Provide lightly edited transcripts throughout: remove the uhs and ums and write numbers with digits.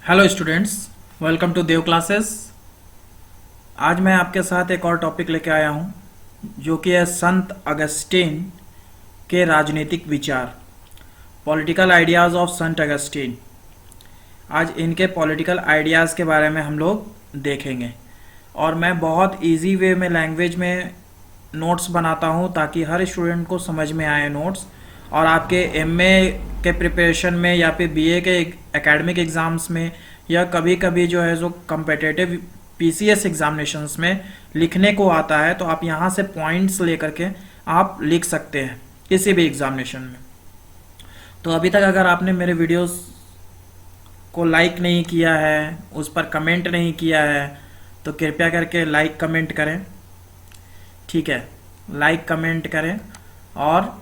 Hello students, welcome to Dev classes. आज मैं आपके साथ एक और टॉपिक लेके आया हूँ जो कि है संत अगस्टीन के राजनीतिक विचार, political ideas of Sant Augustine. आज इनके पॉलिटिकल आइडियाज़ के बारे में हम लोग देखेंगे और मैं बहुत इजी वे में लैंग्वेज में नोट्स बनाता हूँ ताकि हर स्टूडेंट को समझ में आए नोट्स, और आपके एमए के प्रिपरेशन में या फिर बीए के एकेडमिक एग्ज़ाम्स में या कभी कभी जो है जो कम्पिटिटिव पीसीएस एग्जामिनेशंस में लिखने को आता है तो आप यहाँ से पॉइंट्स लेकर के आप लिख सकते हैं किसी भी एग्जामिनेशन में। तो अभी तक अगर आपने मेरे वीडियोस को लाइक नहीं किया है, उस पर कमेंट नहीं किया है, तो कृपया करके लाइक कमेंट करें। ठीक है, लाइक कमेंट करें और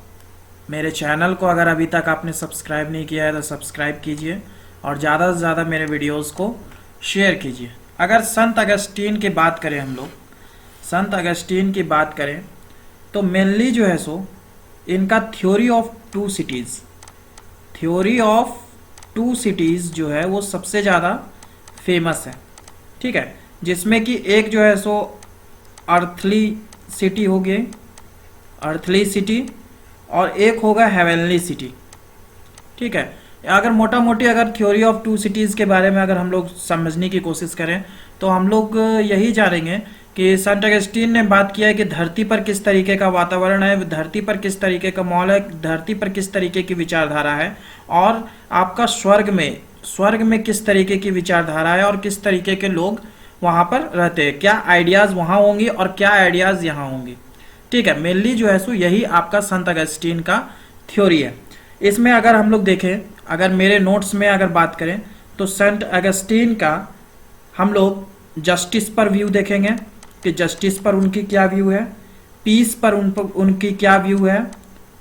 मेरे चैनल को अगर अभी तक आपने सब्सक्राइब नहीं किया है तो सब्सक्राइब कीजिए और ज़्यादा से ज़्यादा मेरे वीडियोस को शेयर कीजिए। अगर संत अगस्टीन की बात करें, हम लोग संत अगस्टीन की बात करें तो मेनली जो है सो इनका थ्योरी ऑफ टू सिटीज़ जो है वो सबसे ज़्यादा फेमस है। ठीक है, जिसमें कि एक जो है सो अर्थली सिटी हो गई, अर्थली सिटी, और एक होगा हेवनली सिटी। ठीक है, अगर मोटा मोटी अगर थ्योरी ऑफ टू सिटीज़ के बारे में अगर हम लोग समझने की कोशिश करें तो हम लोग यही जानेंगे कि संत अगस्टीन ने बात किया है कि धरती पर किस तरीके का वातावरण है, धरती पर किस तरीके का माहौल है, धरती पर किस तरीके की विचारधारा है, और आपका स्वर्ग में किस तरीके की विचारधारा है और किस तरीके के लोग वहाँ पर रहते हैं, क्या आइडियाज़ वहाँ होंगी और क्या आइडियाज़ यहाँ होंगी। ठीक है, मेनली जो है सो यही आपका संत अगस्टीन का थ्योरी है। इसमें अगर हम लोग देखें, अगर मेरे नोट्स में अगर बात करें तो संत अगस्टीन का हम लोग जस्टिस पर व्यू देखेंगे कि जस्टिस पर उनकी क्या व्यू है, पीस पर उनकी क्या व्यू है,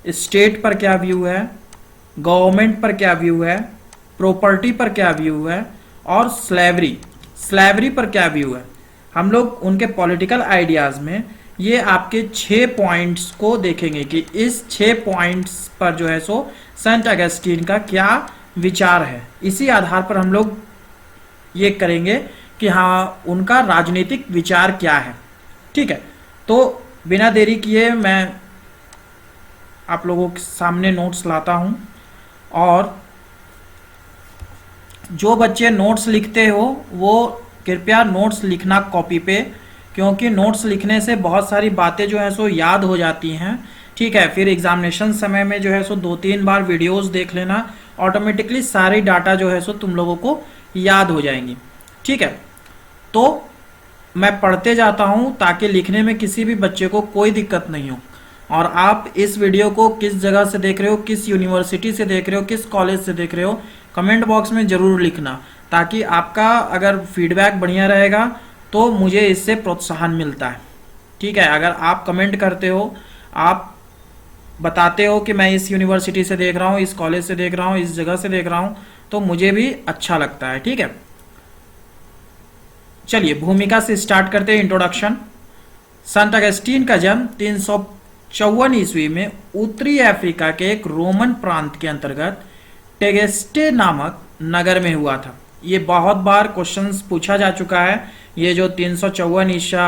स्टेट पर क्या व्यू है, गवर्नमेंट पर क्या व्यू है, प्रॉपर्टी पर क्या व्यू है, और स्लेवरी पर क्या व्यू है। हम लोग उनके पॉलिटिकल आइडियाज़ में ये आपके 6 पॉइंट्स को देखेंगे कि इस 6 पॉइंट्स पर जो है सो संत अगस्टीन का क्या विचार है। इसी आधार पर हम लोग ये करेंगे कि हाँ उनका राजनीतिक विचार क्या है। ठीक है, तो बिना देरी किए मैं आप लोगों के सामने नोट्स लाता हूँ, और जो बच्चे नोट्स लिखते हो वो कृपया नोट्स लिखना कॉपी पे, क्योंकि नोट्स लिखने से बहुत सारी बातें जो है सो याद हो जाती हैं। ठीक है, फिर एग्जामिनेशन समय में जो है सो 2-3 बार वीडियोस देख लेना, ऑटोमेटिकली सारी डाटा जो है सो तुम लोगों को याद हो जाएंगी। ठीक है, तो मैं पढ़ते जाता हूँ ताकि लिखने में किसी भी बच्चे को कोई दिक्कत नहीं हो। और आप इस वीडियो को किस जगह से देख रहे हो, किस यूनिवर्सिटी से देख रहे हो, किस कॉलेज से देख रहे हो, कमेंट बॉक्स में ज़रूर लिखना, ताकि आपका अगर फीडबैक बढ़िया रहेगा तो मुझे इससे प्रोत्साहन मिलता है। ठीक है, अगर आप कमेंट करते हो, आप बताते हो कि मैं इस यूनिवर्सिटी से देख रहा हूँ, इस कॉलेज से देख रहा हूँ, इस जगह से देख रहा हूँ, तो मुझे भी अच्छा लगता है। ठीक है, चलिए भूमिका से स्टार्ट करते हैं। इंट्रोडक्शन। संत अगस्टीन का जन्म 354 ईस्वी में उत्तरी अफ्रीका के एक रोमन प्रांत के अंतर्गत टेगेस्टे नामक नगर में हुआ था। ये बहुत बार क्वेश्चंस पूछा जा चुका है। ये जो 354 ईसा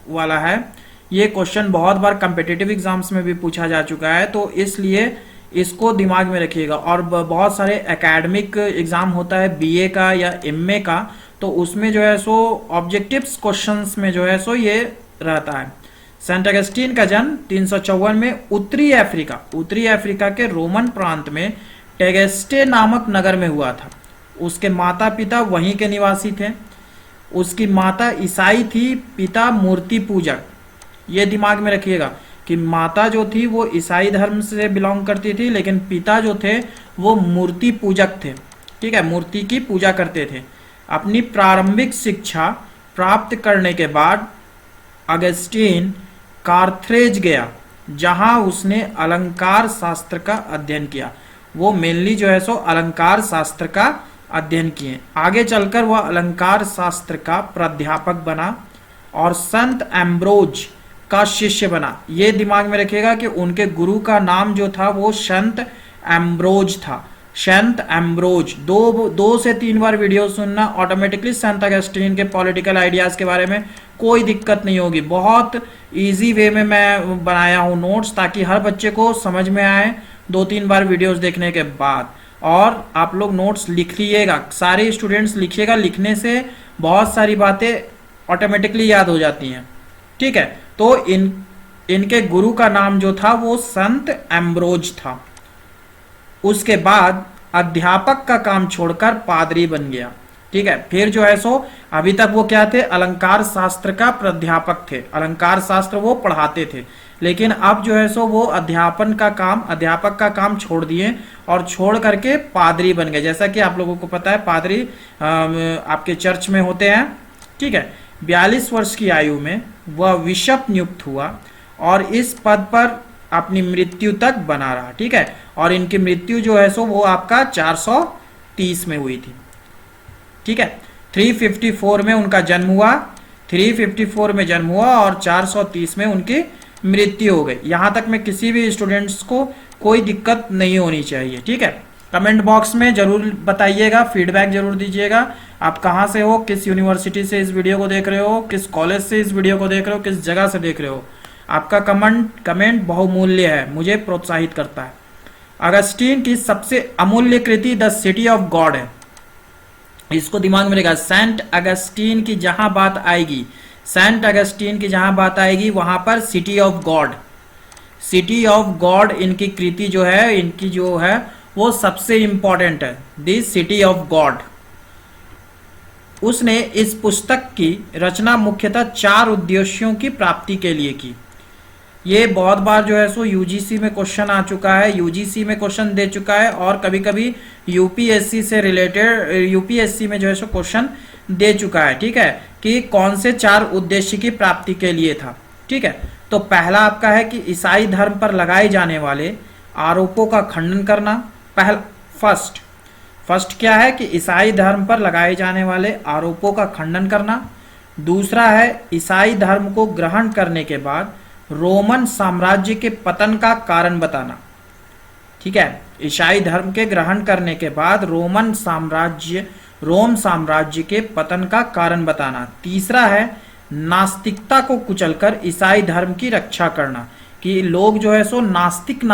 वाला है, ये क्वेश्चन बहुत बार कम्पिटिटिव एग्जाम्स में भी पूछा जा चुका है, तो इसलिए इसको दिमाग में रखिएगा। और बहुत सारे एकेडमिक एग्जाम होता है बीए का या एमए का, तो उसमें जो है सो ऑब्जेक्टिव्स क्वेश्चंस में जो है सो ये रहता है। सेंट अगस्टीन का जन्म 354 में उत्तरी अफ्रीका के रोमन प्रांत में टेगेस्टे नामक नगर में हुआ था। उसके माता पिता वहीं के निवासी थे। उसकी माता ईसाई थी, पिता मूर्ति पूजक। ये दिमाग में रखिएगा कि माता जो थी वो ईसाई धर्म से बिलोंग करती थी, लेकिन पिता जो थे वो मूर्ति पूजक थे। ठीक है, मूर्ति की पूजा करते थे। अपनी प्रारंभिक शिक्षा प्राप्त करने के बाद अगस्टीन कार्थरेज गया, जहां उसने अलंकार शास्त्र का अध्ययन किया। वो मेनली जो है सो अलंकार शास्त्र का अध्ययन किए। आगे चलकर वह अलंकार शास्त्र का प्राध्यापक बना और संत एम्ब्रोज का शिष्य बना। ये दिमाग में रखिएगा कि उनके गुरु का नाम जो था वो संत एम्ब्रोज था। Saint Ambrose. दो से 3 बार वीडियो सुनना, ऑटोमेटिकली सेंट अगस्टीन के पॉलिटिकल आइडियाज के बारे में कोई दिक्कत नहीं होगी। बहुत इजी वे में मैं बनाया हूँ नोट्स, ताकि हर बच्चे को समझ में आए 2-3 बार वीडियोस देखने के बाद। और आप लोग नोट्स लिख लीजिएगा, सारे स्टूडेंट्स लिखिएगा, लिखने से बहुत सारी बातें ऑटोमेटिकली याद हो जाती हैं। ठीक है, तो इनके गुरु का नाम जो था वो संत एम्ब्रोज था। उसके बाद अध्यापक का काम छोड़कर पादरी बन गया। ठीक है, फिर जो है सो अभी तक वो क्या थे, अलंकार शास्त्र का प्राध्यापक थे, अलंकार शास्त्र वो पढ़ाते थे, लेकिन अब जो है सो वो अध्यापक का काम छोड़ दिए और छोड़ करके पादरी बन गए। जैसा कि आप लोगों को पता है पादरी आपके चर्च में होते हैं। ठीक है, 42 वर्ष की आयु में वह बिशप नियुक्त हुआ और इस पद पर अपनी मृत्यु तक बना रहा। ठीक है, और इनकी मृत्यु जो है सो वो आपका 430 में हुई थी। ठीक है, 354 में उनका जन्म हुआ, 354 में जन्म हुआ और 430 में उनकी मृत्यु हो गई। यहां तक में किसी भी स्टूडेंट्स को कोई दिक्कत नहीं होनी चाहिए। ठीक है, कमेंट बॉक्स में जरूर बताइएगा, फीडबैक जरूर दीजिएगा, आप कहां से हो, किस यूनिवर्सिटी से इस वीडियो को देख रहे हो, किस कॉलेज से इस वीडियो को देख रहे हो, किस जगह से देख रहे हो। आपका कमेंट बहुमूल्य है, मुझे प्रोत्साहित करता है। अगस्टीन की सबसे अमूल्य कृति द सिटी ऑफ गॉड है, इसको दिमाग में रखिएगा। सेंट अगस्टीन की जहां बात आएगी, सेंट अगस्टीन की जहां बात आएगी वहां पर city of God, city of God इनकी कृति जो है, इनकी जो है वो सबसे इंपॉर्टेंट है, दिस सिटी ऑफ गॉड। उसने इस पुस्तक की रचना मुख्यतः 4 उद्देश्यों की प्राप्ति के लिए की। ये बहुत बार जो है सो यूजीसी में क्वेश्चन आ चुका है, यूजीसी में क्वेश्चन दे चुका है, और कभी कभी यूपीएससी से रिलेटेड यूपीएससी में जो है सो क्वेश्चन दे चुका है। ठीक है, कि कौन से 4 उद्देश्य की प्राप्ति के लिए था। ठीक है, तो पहला आपका है कि ईसाई धर्म पर लगाए जाने वाले आरोपों का खंडन करना। फर्स्ट क्या है कि ईसाई धर्म पर लगाए जाने वाले आरोपों का खंडन करना। दूसरा है ईसाई धर्म को ग्रहण करने के बाद रोमन साम्राज्य के पतन का कारण बताना। ठीक है, ईसाई धर्म के ग्रहण करने के बाद रोम साम्राज्य के पतन का कारण बताना। तीसरा है नास्तिकता को कुचलकर ईसाई धर्म की रक्षा करना, कि लोग जो है सो नास्तिक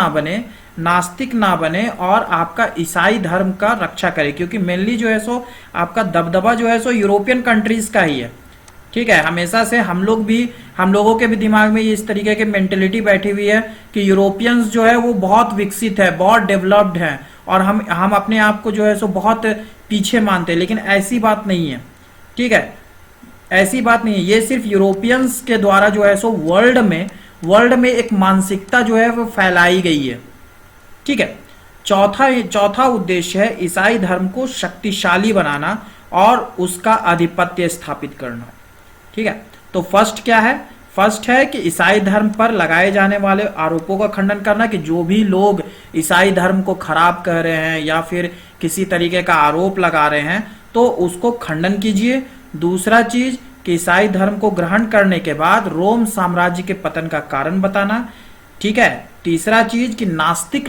ना बने और आपका ईसाई धर्म का रक्षा करे, क्योंकि मेनली जो है सो आपका दबदबा जो है सो यूरोपियन कंट्रीज का ही है। ठीक है, हमेशा से हम लोगों के भी दिमाग में ये इस तरीके की मेंटेलिटी बैठी हुई है कि यूरोपियंस जो है वो बहुत विकसित है, बहुत डेवलप्ड है, और हम अपने आप को जो है सो बहुत पीछे मानते हैं, लेकिन ऐसी बात नहीं है। ठीक है, ऐसी बात नहीं है, ये सिर्फ यूरोपियंस के द्वारा जो है सो वर्ल्ड में एक मानसिकता जो है वो फैलाई गई है। ठीक है, चौथा उद्देश्य है ईसाई धर्म को शक्तिशाली बनाना और उसका आधिपत्य स्थापित करना। ठीक है, तो फर्स्ट क्या है, फर्स्ट है कि ईसाई धर्म पर लगाए जाने वाले आरोपों का खंडन करना, कि जो भी लोग ईसाई धर्म को खराब कर रहे हैं या फिर किसी तरीके का आरोप लगा रहे हैं तो उसको खंडन कीजिए। दूसरा चीज कि ईसाई धर्म को ग्रहण करने के बाद रोम साम्राज्य के पतन का कारण बताना। ठीक है, तीसरा चीज कि नास्तिक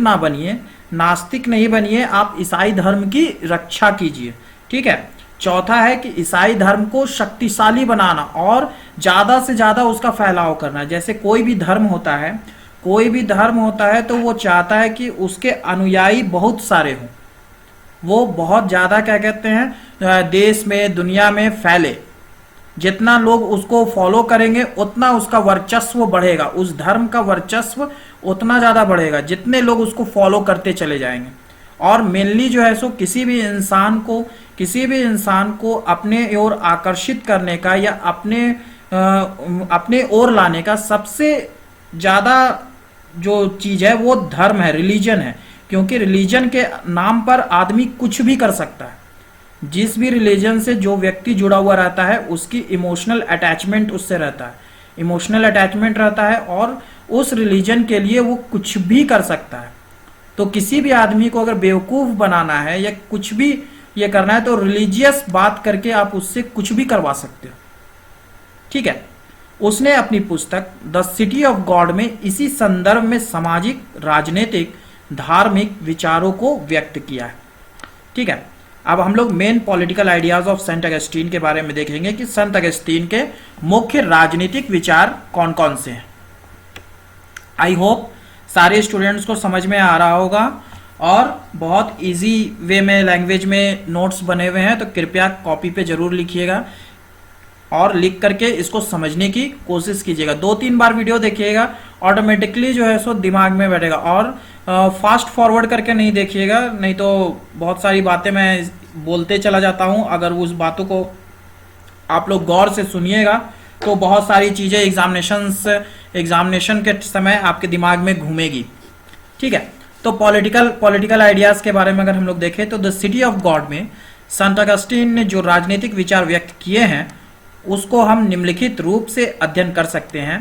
नहीं बनिए, आप ईसाई धर्म की रक्षा कीजिए। ठीक है, चौथा है कि ईसाई धर्म को शक्तिशाली बनाना और ज्यादा से ज्यादा उसका फैलाव करना। जैसे कोई भी धर्म होता है तो वो चाहता है कि उसके अनुयायी बहुत सारे हों, वो बहुत ज्यादा क्या कहते हैं देश में दुनिया में फैले। जितना लोग उसको फॉलो करेंगे उतना उसका वर्चस्व बढ़ेगा, उस धर्म का वर्चस्व उतना ज्यादा बढ़ेगा जितने लोग उसको फॉलो करते चले जाएंगे। और मेनली जो है सो किसी भी इंसान को अपने ओर आकर्षित करने का या अपने ओर लाने का सबसे ज्यादा जो चीज है वो धर्म है, रिलीजन है। क्योंकि रिलीजन के नाम पर आदमी कुछ भी कर सकता है। जिस भी रिलीजन से जो व्यक्ति जुड़ा हुआ रहता है उसकी इमोशनल अटैचमेंट उससे रहता है और उस रिलीजन के लिए वो कुछ भी कर सकता है। तो किसी भी आदमी को अगर बेवकूफ बनाना है या कुछ भी ये करना है तो रिलीजियस बात करके आप उससे कुछ भी करवा सकते हो। ठीक है, उसने अपनी पुस्तक द सिटी ऑफ गॉड में इसी संदर्भ में सामाजिक, राजनीतिक, धार्मिक विचारों को व्यक्त किया है। ठीक है, अब हम लोग main political ideas of saint Augustine के बारे में देखेंगे कि संत अगस्तीन के मुख्य राजनीतिक विचार कौन कौन से हैं। आई होप सारे स्टूडेंट्स को समझ में आ रहा होगा और बहुत इजी वे में लैंग्वेज में नोट्स बने हुए हैं, तो कृपया कॉपी पे जरूर लिखिएगा और लिख करके इसको समझने की कोशिश कीजिएगा। 2-3 बार वीडियो देखिएगा, ऑटोमेटिकली जो है सो दिमाग में बैठेगा। और फास्ट फॉरवर्ड करके नहीं देखिएगा, नहीं तो बहुत सारी बातें मैं बोलते चला जाता हूं। अगर उस बातों को आप लोग गौर से सुनिएगा तो बहुत सारी चीज़ें एग्जामिनेशन के समय आपके दिमाग में घूमेगी। ठीक है, तो पॉलिटिकल आइडियाज़ के बारे में अगर हम लोग देखें तो द सिटी ऑफ गॉड में संत अगस्टीन ने जो राजनीतिक विचार व्यक्त किए हैं उसको हम निम्नलिखित रूप से अध्ययन कर सकते हैं।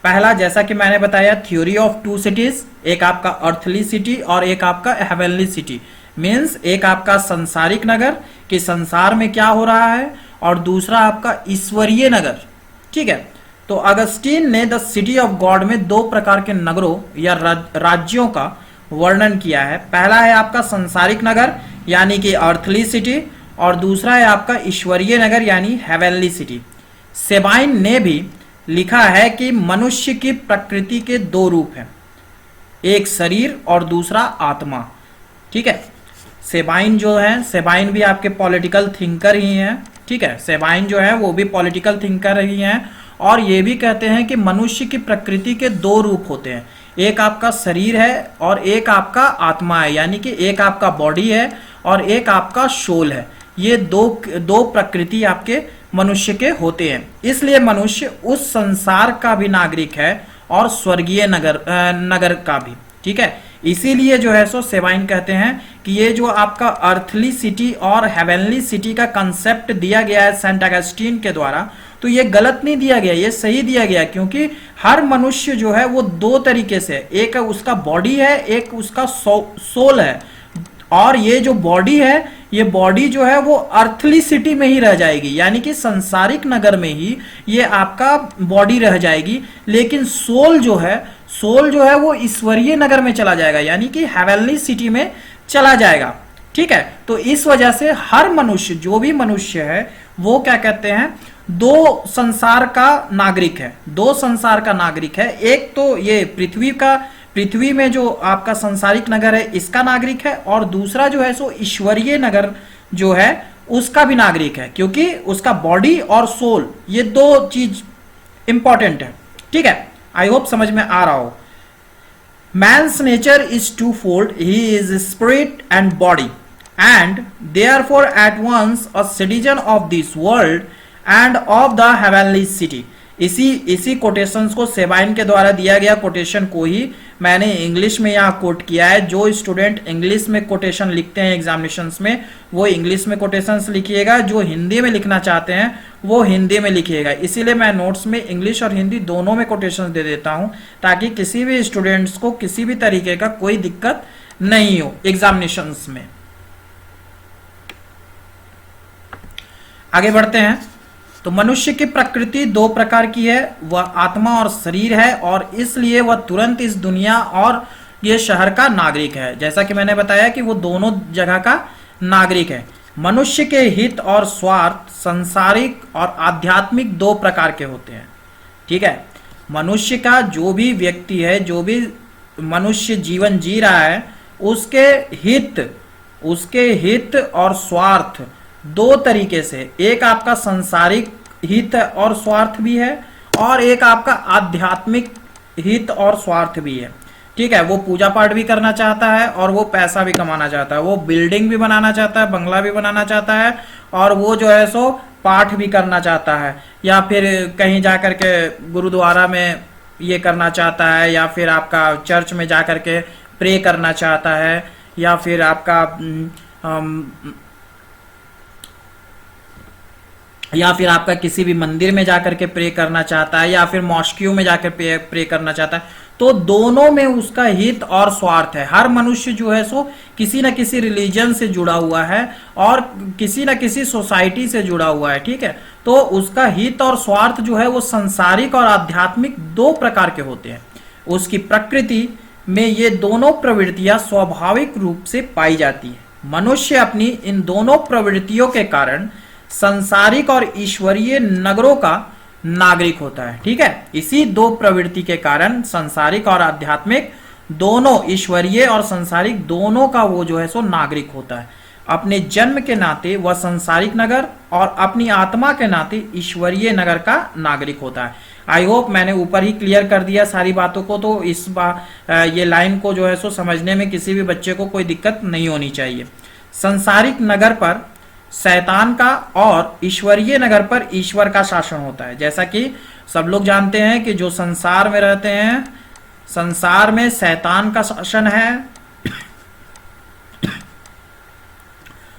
पहला, जैसा कि मैंने बताया, थ्योरी ऑफ 2 सिटीज, एक आपका अर्थली सिटी और एक आपका हेवनली सिटी। मीन्स एक आपका संसारिक नगर कि संसार में क्या हो रहा है, और दूसरा आपका ईश्वरीय नगर। ठीक है, तो अगस्टीन ने द सिटी ऑफ गॉड में 2 प्रकार के नगरों या राज्यों का वर्णन किया है। पहला है आपका संसारिक नगर यानी कि अर्थली सिटी, और दूसरा है आपका ईश्वरीय नगर यानी हेवनली सिटी। सेबाइन ने भी लिखा है कि मनुष्य की प्रकृति के 2 रूप हैं, एक शरीर और दूसरा आत्मा। ठीक है, सेबाइन जो है, सेबाइन भी आपके पॉलिटिकल थिंकर ही हैं। ठीक है, सेबाइन जो है वो भी पॉलिटिकल थिंकर ही हैं, और ये भी कहते हैं कि मनुष्य की प्रकृति के 2 रूप होते हैं, एक आपका शरीर है और एक आपका आत्मा है, यानी कि एक आपका बॉडी है और एक आपका सोल है। ये दो प्रकृति आपके मनुष्य के होते हैं। इसलिए मनुष्य उस संसार का भी नागरिक है और स्वर्गीय नगर का भी। ठीक है, इसीलिए जो है सो सेबाइन कहते हैं कि ये जो आपका अर्थली सिटी और हेवनली सिटी का कंसेप्ट दिया गया है सेंट अगस्टीन के द्वारा, तो ये गलत नहीं दिया गया, ये सही दिया गया, क्योंकि हर मनुष्य जो है वो 2 तरीके से, एक उसका बॉडी है, एक उसका सोल है। और ये जो बॉडी है, ये बॉडी जो है वो अर्थली सिटी में ही रह जाएगी, यानी कि संसारिक नगर में ही ये आपका बॉडी रह जाएगी, लेकिन सोल जो है वो ईश्वरीय नगर में चला जाएगा, यानी कि हेवनली सिटी में चला जाएगा। ठीक है, तो इस वजह से हर मनुष्य, जो भी मनुष्य है, वो क्या कहते हैं, 2 संसार का नागरिक है, 2 संसार का नागरिक है। एक तो ये पृथ्वी में जो आपका संसारिक नगर है इसका नागरिक है, और दूसरा जो है सो ईश्वरीय नगर जो है उसका भी नागरिक है, क्योंकि उसका बॉडी और सोल ये 2 चीज इंपॉर्टेंट है। ठीक है, आई होप समझ में आ रहा हो। Man's nature is 2 fold, he is spirit and body, and therefore at once a citizen of this world and of the heavenly city. इसी कोटेशंस को सेबाइन के द्वारा दिया गया कोटेशन को ही मैंने इंग्लिश में यहाँ कोट किया है। जो स्टूडेंट इंग्लिश में कोटेशन लिखते हैं एग्जामिनेशंस में, वो इंग्लिश में कोटेशंस लिखिएगा, जो हिंदी में लिखना चाहते हैं वो हिंदी में लिखिएगा। इसीलिए मैं नोट्स में इंग्लिश और हिंदी दोनों में कोटेशन दे देता हूँ, ताकि किसी भी स्टूडेंट्स को किसी भी तरीके का कोई दिक्कत नहीं हो एग्जामिनेशंस में। आगे बढ़ते हैं। तो मनुष्य की प्रकृति 2 प्रकार की है, वह आत्मा और शरीर है, और इसलिए वह तुरंत इस दुनिया और ये शहर का नागरिक है। जैसा कि मैंने बताया कि वो दोनों जगह का नागरिक है। मनुष्य के हित और स्वार्थ सांसारिक और आध्यात्मिक 2 प्रकार के होते हैं। ठीक है, मनुष्य का जो भी व्यक्ति है, जो भी मनुष्य जीवन जी रहा है, उसके हित और स्वार्थ 2 तरीके से, एक आपका संसारिक हित और स्वार्थ भी है, और एक आपका आध्यात्मिक हित और स्वार्थ भी है। ठीक है, वो पूजा पाठ भी करना चाहता है और वो पैसा भी कमाना चाहता है, वो बिल्डिंग भी बनाना चाहता है, बंगला भी बनाना चाहता है, और वो जो है सो पाठ भी करना चाहता है, या फिर कहीं जा करके गुरुद्वारा में ये करना चाहता है, या फिर आपका चर्च में जा करके प्रे करना चाहता है, या फिर आपका किसी भी मंदिर में जाकर के प्रे करना चाहता है, या फिर मॉस्क्यू में जाकर प्रे करना चाहता है। तो दोनों में उसका हित और स्वार्थ है। हर मनुष्य जो है सो किसी न किसी रिलीजन से जुड़ा हुआ है और किसी न किसी सोसाइटी से जुड़ा हुआ है। ठीक है, तो उसका हित और स्वार्थ जो है वो संसारिक और आध्यात्मिक 2 प्रकार के होते हैं। उसकी प्रकृति में ये दोनों प्रवृत्तियां स्वाभाविक रूप से पाई जाती है। मनुष्य अपनी इन दोनों प्रवृत्तियों के कारण संसारिक और ईश्वरीय नगरों का नागरिक होता है। ठीक है, इसी दो प्रवृत्ति के कारण संसारिक और आध्यात्मिक दोनों, ईश्वरीय और संसारिक दोनों का वो जो है सो नागरिक होता है। अपने जन्म के नाते वह संसारिक नगर और अपनी आत्मा के नाते ईश्वरीय नगर का नागरिक होता है। आई होप मैंने ऊपर ही क्लियर कर दिया सारी बातों को, तो इस बार ये लाइन को जो है सो समझने में किसी भी बच्चे को कोई दिक्कत नहीं होनी चाहिए। संसारिक नगर पर शैतान का और ईश्वरीय नगर पर ईश्वर का शासन होता है। जैसा कि सब लोग जानते हैं कि जो संसार में रहते हैं, संसार में शैतान का शासन है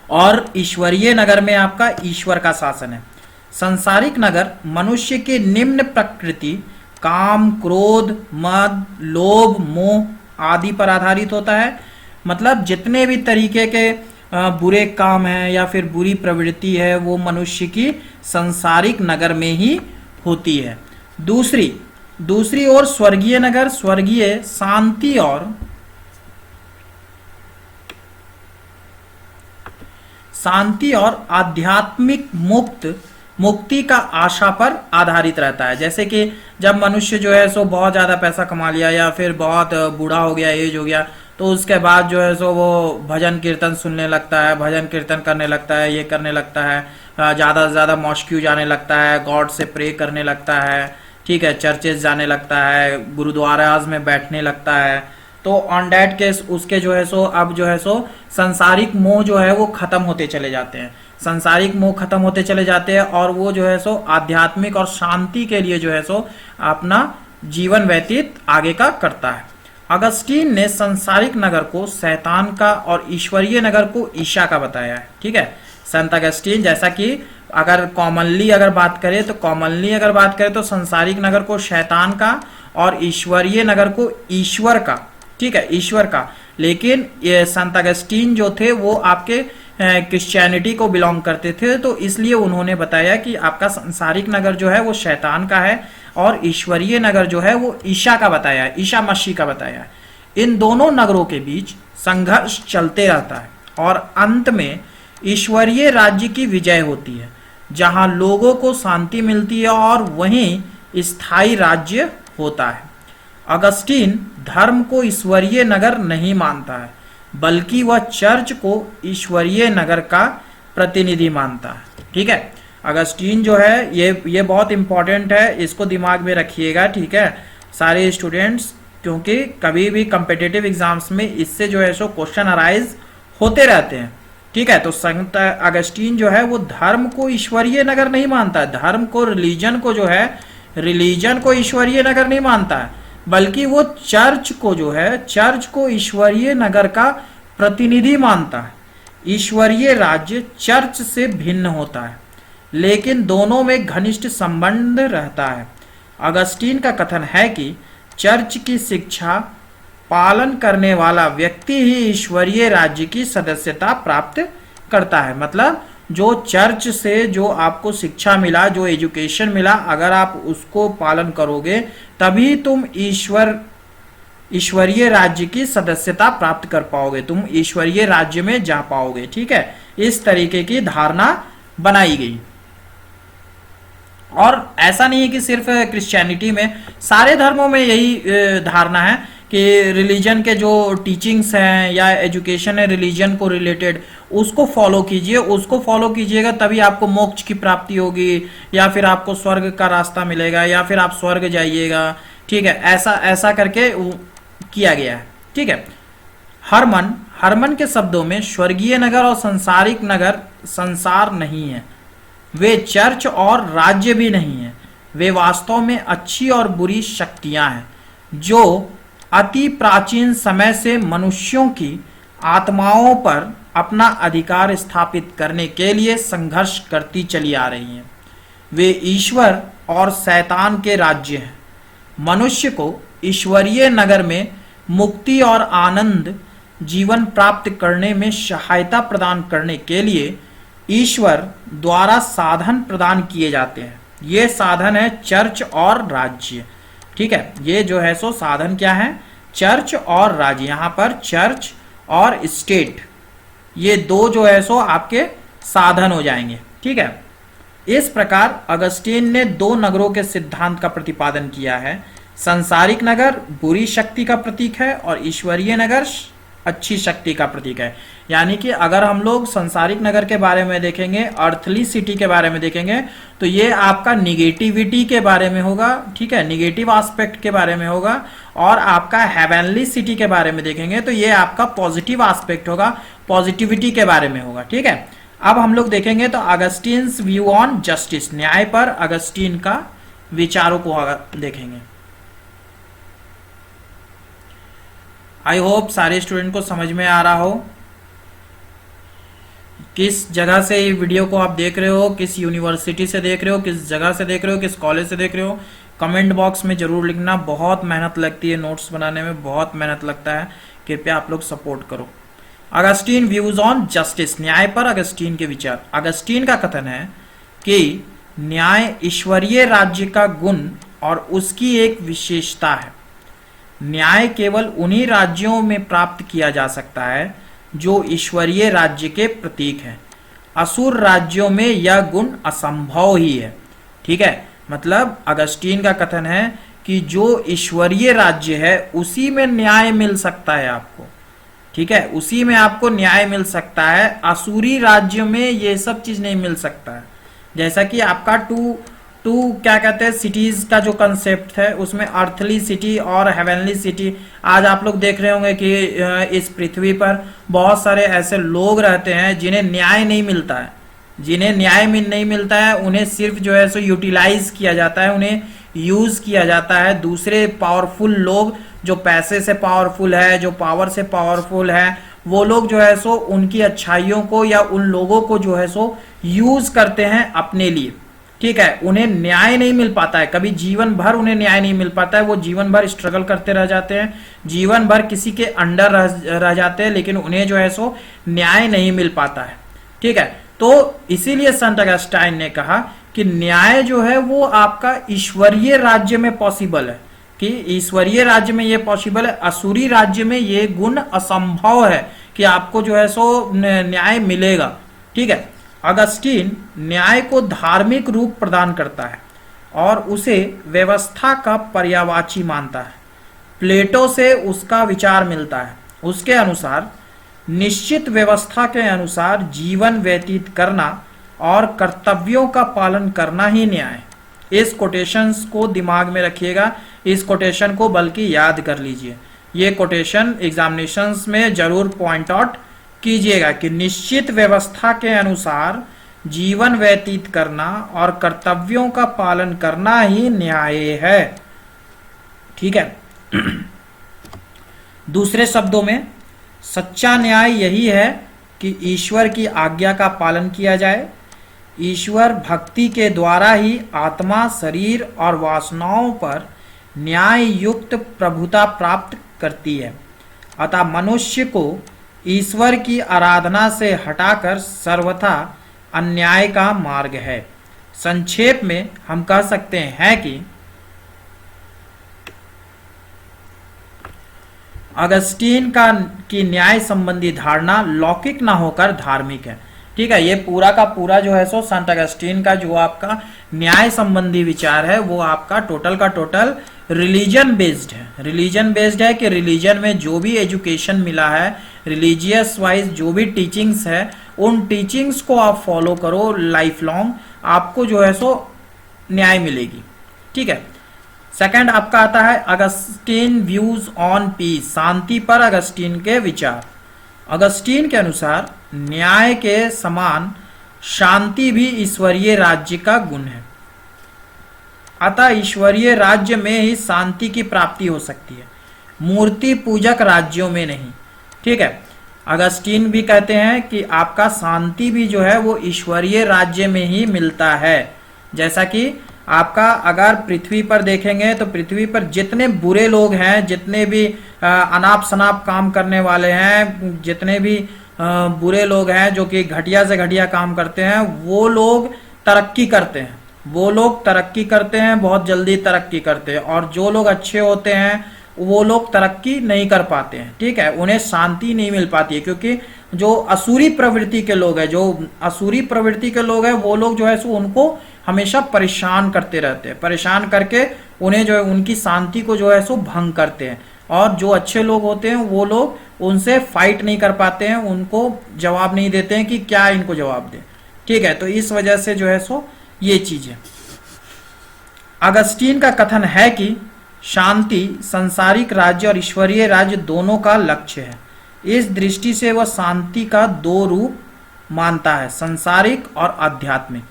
और ईश्वरीय नगर में आपका ईश्वर का शासन है। संसारिक नगर मनुष्य के निम्न प्रकृति काम, क्रोध, मद, लोभ, मोह आदि पर आधारित होता है। मतलब जितने भी तरीके के बुरे काम हैं या फिर बुरी प्रवृत्ति है वो मनुष्य की संसारिक नगर में ही होती है। दूसरी ओर स्वर्गीय नगर स्वर्गीय शांति और आध्यात्मिक मुक्ति का आशा पर आधारित रहता है। जैसे कि जब मनुष्य जो है सो बहुत ज्यादा पैसा कमा लिया या फिर बहुत बूढ़ा हो गया, एज हो गया, तो उसके बाद जो है सो वो भजन कीर्तन सुनने लगता है, भजन कीर्तन करने लगता है, ये करने लगता है, ज़्यादा से ज़्यादा मॉस्क्यू जाने लगता है, गॉड से प्रे करने लगता है, ठीक है, चर्चेज जाने लगता है, गुरुद्वाराज में बैठने लगता है। तो ऑन डैट केस उसके जो है सो अब जो है सो संसारिक मोह जो है वो खत्म होते चले जाते हैं, संसारिक मोह खत्म होते चले जाते हैं और वो जो है सो आध्यात्मिक और शांति के लिए जो है सो अपना जीवन व्यतीत आगे का करता है। अगस्टीन ने संसारिक नगर को शैतान का और ईश्वरीय नगर को ईशा का बताया है। ठीक है, संत अगस्टीन, जैसा कि अगर कॉमनली बात करें तो संसारिक नगर को शैतान का और ईश्वरीय नगर को ईश्वर का, ठीक है, ईश्वर का। लेकिन ये संत अगस्टीन जो थे वो आपके क्रिश्चियनिटी को बिलोंग करते थे, तो इसलिए उन्होंने बताया कि आपका संसारिक नगर जो है वो शैतान का है और ईश्वरीय नगर जो है वो ईशा का बताया है, ईशा मसीह का बताया है। इन दोनों नगरों के बीच संघर्ष चलते रहता है और अंत में ईश्वरीय राज्य की विजय होती है, जहां लोगों को शांति मिलती है और वहीं स्थायी राज्य होता है। अगस्टीन धर्म को ईश्वरीय नगर नहीं मानता है, बल्कि वह चर्च को ईश्वरीय नगर का प्रतिनिधि मानता है। ठीक है, अगस्टीन जो है ये बहुत इंपॉर्टेंट है, इसको दिमाग में रखिएगा। ठीक है सारे स्टूडेंट्स, क्योंकि कभी भी कम्पिटिटिव एग्जाम्स में इससे जो है सो क्वेश्चन अराइज होते रहते हैं। ठीक है, तो संत अगस्टीन जो है वो धर्म को ईश्वरीय नगर नहीं मानता है, धर्म को, रिलीजन को जो है, रिलीजन को ईश्वरीय नगर नहीं मानता है, बल्कि वो चर्च को जो है, चर्च को ईश्वरीय नगर का प्रतिनिधि मानता है। ईश्वरीय राज्य चर्च से भिन्न होता है, लेकिन दोनों में घनिष्ठ संबंध रहता है। अगस्टीन का कथन है कि चर्च की शिक्षा पालन करने वाला व्यक्ति ही ईश्वरीय राज्य की सदस्यता प्राप्त करता है। मतलब जो चर्च से जो आपको शिक्षा मिला, जो एजुकेशन मिला, अगर आप उसको पालन करोगे तभी तुम ईश्वरीय राज्य की सदस्यता प्राप्त कर पाओगे, तुम ईश्वरीय राज्य में जा पाओगे। ठीक है, इस तरीके की धारणा बनाई गई। और ऐसा नहीं है कि सिर्फ क्रिश्चियनिटी में, सारे धर्मों में यही धारणा है कि रिलीजन के जो टीचिंग्स हैं या एजुकेशन है रिलीजन को रिलेटेड, उसको फॉलो कीजिए, उसको फॉलो कीजिएगा तभी आपको मोक्ष की प्राप्ति होगी, या फिर आपको स्वर्ग का रास्ता मिलेगा, या फिर आप स्वर्ग जाइएगा। ठीक है, ऐसा करके किया गया है। ठीक है, हरमन के शब्दों में स्वर्गीय नगर और संसारिक नगर संसार नहीं है, वे चर्च और राज्य भी नहीं है, वे वास्तव में अच्छी और बुरी शक्तियां हैं जो अति प्राचीन समय से मनुष्यों की आत्माओं पर अपना अधिकार स्थापित करने के लिए संघर्ष करती चली आ रही हैं। वे ईश्वर और शैतान के राज्य हैं। मनुष्य को ईश्वरीय नगर में मुक्ति और आनंद जीवन प्राप्त करने में सहायता प्रदान करने के लिए ईश्वर द्वारा साधन प्रदान किए जाते हैं। ये साधन है चर्च और राज्य। ठीक है, ये जो है सो साधन क्या है, चर्च और राज्य। यहाँ पर चर्च और स्टेट, ये दो जो है सो आपके साधन हो जाएंगे। ठीक है, इस प्रकार अगस्टीन ने दो नगरों के सिद्धांत का प्रतिपादन किया है। संसारिक नगर बुरी शक्ति का प्रतीक है और ईश्वरीय नगर अच्छी शक्ति का प्रतीक है। यानी कि अगर हम लोग संसारिक नगर के बारे में देखेंगे, अर्थली सिटी के बारे में देखेंगे, तो ये आपका निगेटिविटी के बारे में होगा। ठीक है, निगेटिव एस्पेक्ट के बारे में होगा। और आपका हेवनली सिटी के बारे में देखेंगे तो ये आपका पॉजिटिव एस्पेक्ट होगा, पॉजिटिविटी के बारे में होगा। ठीक है, अब हम लोग देखेंगे तो अगस्टीन्स व्यू ऑन जस्टिस, न्याय पर अगस्टीन का विचारों को देखेंगे। आई होप सारे स्टूडेंट को समझ में आ रहा हो। किस जगह से ये वीडियो को आप देख रहे हो, किस यूनिवर्सिटी से देख रहे हो, किस जगह से देख रहे हो, किस कॉलेज से देख रहे हो, कमेंट बॉक्स में जरूर लिखना। बहुत मेहनत लगती है नोट्स बनाने में, बहुत मेहनत लगता है, कृपया आप लोग सपोर्ट करो। अगस्टीन व्यूज ऑन जस्टिस, न्याय पर अगस्टीन के विचार। अगस्टीन का कथन है कि न्याय ईश्वरीय राज्य का गुण और उसकी एक विशेषता है। न्याय केवल उन्हीं राज्यों में प्राप्त किया जा सकता है जो ईश्वरीय राज्य के प्रतीक हैं। असुर राज्यों में यह गुण असंभव ही है। ठीक है, मतलब अगस्टीन का कथन है कि जो ईश्वरीय राज्य है उसी में न्याय मिल सकता है आपको। ठीक है, उसी में आपको न्याय मिल सकता है, असुरी राज्य में ये सब चीज नहीं मिल सकता है। जैसा कि आपका टू क्या कहते हैं सिटीज का जो कंसेप्ट है, उसमें अर्थली सिटी और हेवनली सिटी। आज आप लोग देख रहे होंगे कि इस पृथ्वी पर बहुत सारे ऐसे लोग रहते हैं जिन्हें न्याय नहीं मिलता है। जिन्हें न्याय नहीं मिलता है उन्हें सिर्फ जो है सो यूटिलाइज किया जाता है, उन्हें यूज किया जाता है। दूसरे पावरफुल लोग जो पैसे से पावरफुल है, जो पावर से पावरफुल है, वो लोग जो है सो उनकी अच्छाइयों को या उन लोगों को जो है सो यूज करते हैं अपने लिए। ठीक है, उन्हें न्याय नहीं मिल पाता है, कभी जीवन भर उन्हें न्याय नहीं मिल पाता है। वो जीवन भर स्ट्रगल करते रह जाते हैं, जीवन भर किसी के अंडर रह जाते हैं, लेकिन उन्हें जो है सो न्याय नहीं मिल पाता है। ठीक है, तो इसीलिए संत अगस्टाइन ने कहा कि न्याय जो है वो आपका ईश्वरीय राज्य में पॉसिबल है, कि ईश्वरीय राज्य में ये पॉसिबल है, असुरी राज्य में ये गुण असंभव है कि आपको जो है सो न्याय मिलेगा। ठीक है, अगस्टीन न्याय को धार्मिक रूप प्रदान करता है और उसे व्यवस्था का पर्यायवाची मानता है। प्लेटो से उसका विचार मिलता है। उसके अनुसार निश्चित व्यवस्था के अनुसार जीवन व्यतीत करना और कर्तव्यों का पालन करना ही न्याय। इस कोटेशंस को दिमाग में रखिएगा, इस कोटेशन को बल्कि याद कर लीजिए। ये कोटेशन एग्जामिनेशंस में जरूर पॉइंट आउट कीजिएगा कि निश्चित व्यवस्था के अनुसार जीवन व्यतीत करना और कर्तव्यों का पालन करना ही न्याय है। ठीक है, दूसरे शब्दों में सच्चा न्याय यही है कि ईश्वर की आज्ञा का पालन किया जाए। ईश्वर भक्ति के द्वारा ही आत्मा, शरीर और वासनाओं पर न्याय युक्त प्रभुता प्राप्त करती है। अतः मनुष्य को ईश्वर की आराधना से हटाकर सर्वथा अन्याय का मार्ग है। संक्षेप में हम कह सकते हैं कि अगस्टीन की न्याय संबंधी धारणा लौकिक ना होकर धार्मिक है। ठीक है, ये पूरा का पूरा जो है सो संत अगस्टीन का जो आपका न्याय संबंधी विचार है वो आपका टोटल का टोटल रिलीजन बेस्ड है। रिलीजन बेस्ड है कि रिलीजन में जो भी एजुकेशन मिला है, रिलीजियस वाइज जो भी टीचिंग्स है, उन टीचिंग्स को आप फॉलो करो लाइफ लॉन्ग, आपको जो है सो न्याय मिलेगी। ठीक है, सेकंड आपका आता है अगस्टीन व्यूज ऑन पीस, शांति पर अगस्टीन के विचार। अगस्टीन के अनुसार न्याय के समान शांति भी ईश्वरीय राज्य का गुण है। अतः ईश्वरीय राज्य में ही शांति की प्राप्ति हो सकती है, मूर्ति पूजक राज्यों में नहीं। ठीक है, अगस्टीन भी कहते हैं कि आपका शांति भी जो है वो ईश्वरीय राज्य में ही मिलता है। जैसा कि आपका अगर पृथ्वी पर देखेंगे तो पृथ्वी पर जितने बुरे लोग हैं, जितने भी अनाप शनाप काम करने वाले हैं, जितने भी बुरे लोग हैं जो कि घटिया से घटिया काम करते हैं, वो लोग तरक्की करते हैं, वो लोग तरक्की करते हैं, बहुत जल्दी तरक्की करते हैं। और जो लोग अच्छे होते हैं वो लोग तरक्की नहीं कर पाते हैं। ठीक है, उन्हें शांति नहीं मिल पाती है, क्योंकि जो असुरी प्रवृत्ति के लोग हैं, जो असुरी प्रवृत्ति के लोग हैं, वो लोग जो है सो उनको हमेशा परेशान करते रहते हैं, परेशान करके उन्हें जो है उनकी शांति को जो है सो भंग करते हैं। और जो अच्छे लोग होते हैं वो लोग उनसे फाइट नहीं कर पाते हैं, उनको जवाब नहीं देते हैं कि क्या इनको जवाब दें। ठीक है, तो इस वजह से जो है सो ये चीज है। अगस्टीन का कथन है कि शांति सांसारिक राज्य और ईश्वरीय राज्य दोनों का लक्ष्य है। इस दृष्टि से वह शांति का दो रूप मानता है, सांसारिक और आध्यात्मिक।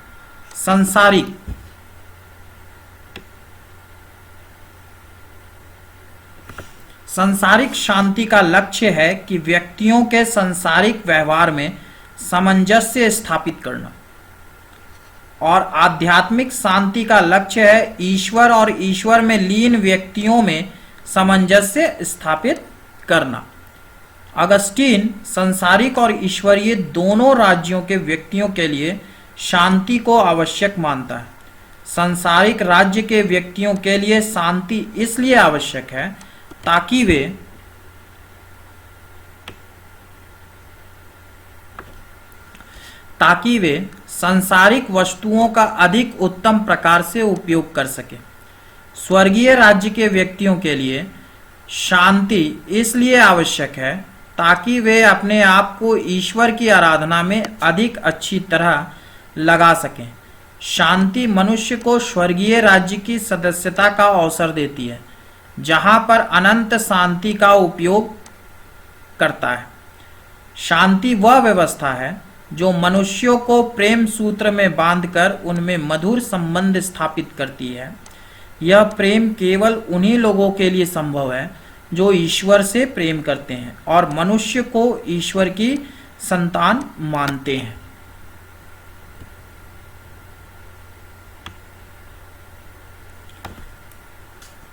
सांसारिक शांति का लक्ष्य है कि व्यक्तियों के सांसारिक व्यवहार में सामंजस्य स्थापित करना, और आध्यात्मिक शांति का लक्ष्य है ईश्वर और ईश्वर में लीन व्यक्तियों में सामंजस्य स्थापित करना। अगस्टीन सांसारिक और ईश्वरीय दोनों राज्यों के व्यक्तियों के लिए शांति को आवश्यक मानता है। सांसारिक राज्य के व्यक्तियों के लिए शांति इसलिए आवश्यक है ताकि वे सांसारिक वस्तुओं का अधिक उत्तम प्रकार से उपयोग कर सके। स्वर्गीय राज्य के व्यक्तियों के लिए शांति इसलिए आवश्यक है ताकि वे अपने आप को ईश्वर की आराधना में अधिक अच्छी तरह लगा सकें। शांति मनुष्य को स्वर्गीय राज्य की सदस्यता का अवसर देती है, जहां पर अनंत शांति का उपयोग करता है। शांति वह व्यवस्था है जो मनुष्यों को प्रेम सूत्र में बांधकर उनमें मधुर संबंध स्थापित करती है। यह प्रेम केवल उन्हीं लोगों के लिए संभव है जो ईश्वर से प्रेम करते हैं और मनुष्य को ईश्वर की संतान मानते हैं।